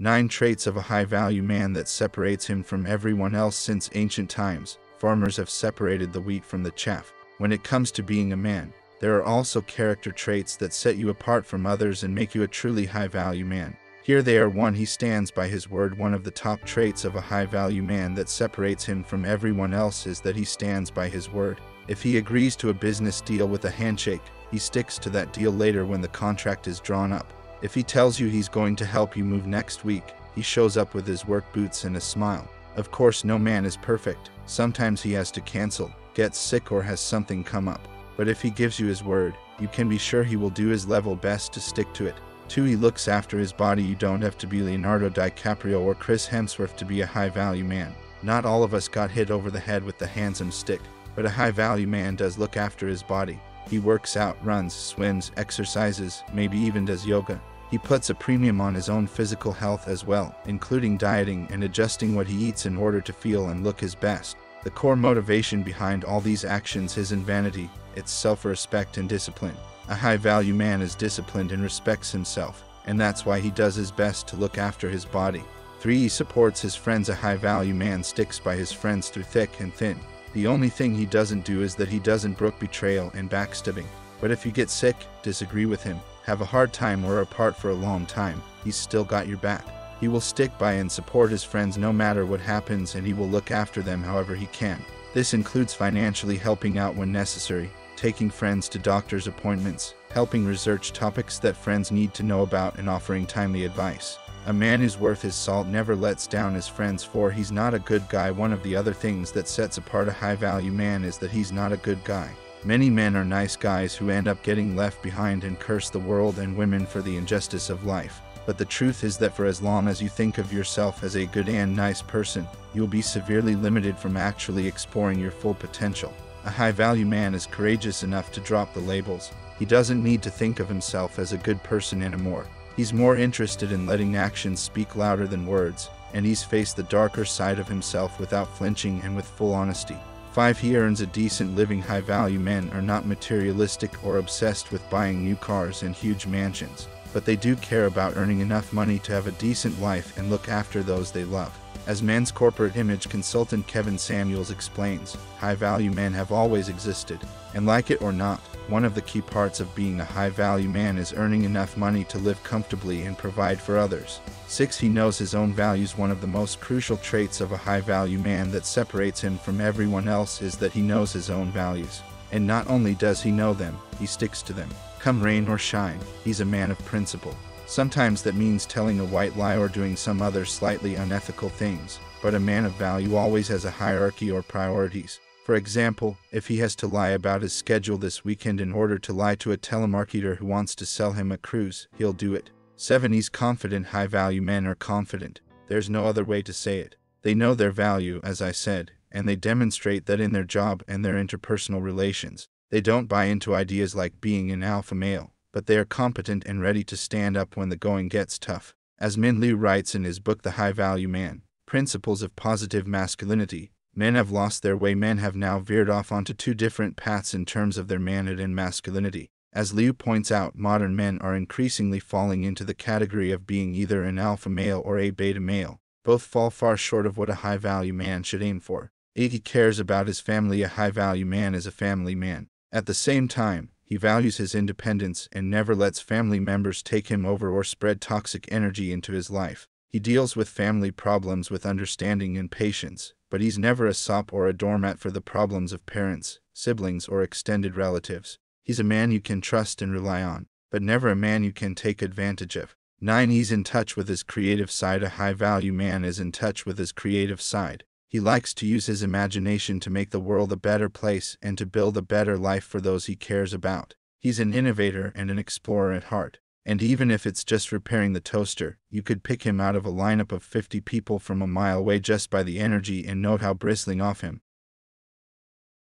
9 traits of a high-value man that separates him from everyone else. Since ancient times, farmers have separated the wheat from the chaff. When it comes to being a man, there are also character traits that set you apart from others and make you a truly high-value man. Here they are. 1. He stands by his word. One of the top traits of a high-value man that separates him from everyone else is that he stands by his word. If he agrees to a business deal with a handshake, he sticks to that deal later when the contract is drawn up. If he tells you he's going to help you move next week, he shows up with his work boots and a smile. Of course, no man is perfect. Sometimes he has to cancel, gets sick, or has something come up. But if he gives you his word, you can be sure he will do his level best to stick to it. 2. He looks after his body. You don't have to be Leonardo DiCaprio or Chris Hemsworth to be a high-value man. Not all of us got hit over the head with the handsome stick, but a high-value man does look after his body. He works out, runs, swims, exercises, maybe even does yoga. He puts a premium on his own physical health as well, including dieting and adjusting what he eats in order to feel and look his best. The core motivation behind all these actions isn't vanity, it's self-respect and discipline. A high-value man is disciplined and respects himself, and that's why he does his best to look after his body. 3. He supports his friends. A high-value man sticks by his friends through thick and thin. The only thing he doesn't do is that he doesn't brook betrayal and backstabbing. But if you get sick, disagree with him, have a hard time, or are apart for a long time, he's still got your back. He will stick by and support his friends no matter what happens, and he will look after them however he can. This includes financially helping out when necessary, taking friends to doctor's appointments, helping research topics that friends need to know about, and offering timely advice. A man who's worth his salt never lets down his friends. 4. He's not a good guy. One of the other things that sets apart a high-value man is that he's not a good guy. Many men are nice guys who end up getting left behind and curse the world and women for the injustice of life. But the truth is that for as long as you think of yourself as a good and nice person, you'll be severely limited from actually exploring your full potential. A high-value man is courageous enough to drop the labels. He doesn't need to think of himself as a good person anymore. He's more interested in letting actions speak louder than words, and he's faced the darker side of himself without flinching and with full honesty. 5. He earns a decent living. High-value men are not materialistic or obsessed with buying new cars and huge mansions, but they do care about earning enough money to have a decent life and look after those they love. As men's corporate image consultant Kevin Samuels explains, high-value men have always existed, and like it or not, one of the key parts of being a high-value man is earning enough money to live comfortably and provide for others. 6. He knows his own values. One of the most crucial traits of a high-value man that separates him from everyone else is that he knows his own values. And not only does he know them, he sticks to them. Come rain or shine, he's a man of principle. Sometimes that means telling a white lie or doing some other slightly unethical things, but a man of value always has a hierarchy or priorities. For example, if he has to lie about his schedule this weekend in order to lie to a telemarketer who wants to sell him a cruise, he'll do it. 7. He's confident. High-value men are confident. There's no other way to say it. They know their value, as I said, and they demonstrate that in their job and their interpersonal relations. They don't buy into ideas like being an alpha male, but they are competent and ready to stand up when the going gets tough. As Min Liu writes in his book The High-Value Man, Principles of Positive Masculinity, men have lost their way. Men have now veered off onto 2 different paths in terms of their manhood and masculinity. As Liu points out, modern men are increasingly falling into the category of being either an alpha male or a beta male. Both fall far short of what a high-value man should aim for. 8. He cares about his family. A high-value man is a family man. At the same time, he values his independence and never lets family members take him over or spread toxic energy into his life. He deals with family problems with understanding and patience, but he's never a sop or a doormat for the problems of parents, siblings, or extended relatives. He's a man you can trust and rely on, but never a man you can take advantage of. 9. He's in touch with his creative side. A high-value man is in touch with his creative side. He likes to use his imagination to make the world a better place and to build a better life for those he cares about. He's an innovator and an explorer at heart. And even if it's just repairing the toaster, you could pick him out of a lineup of 50 people from a mile away just by the energy and note how bristling off him.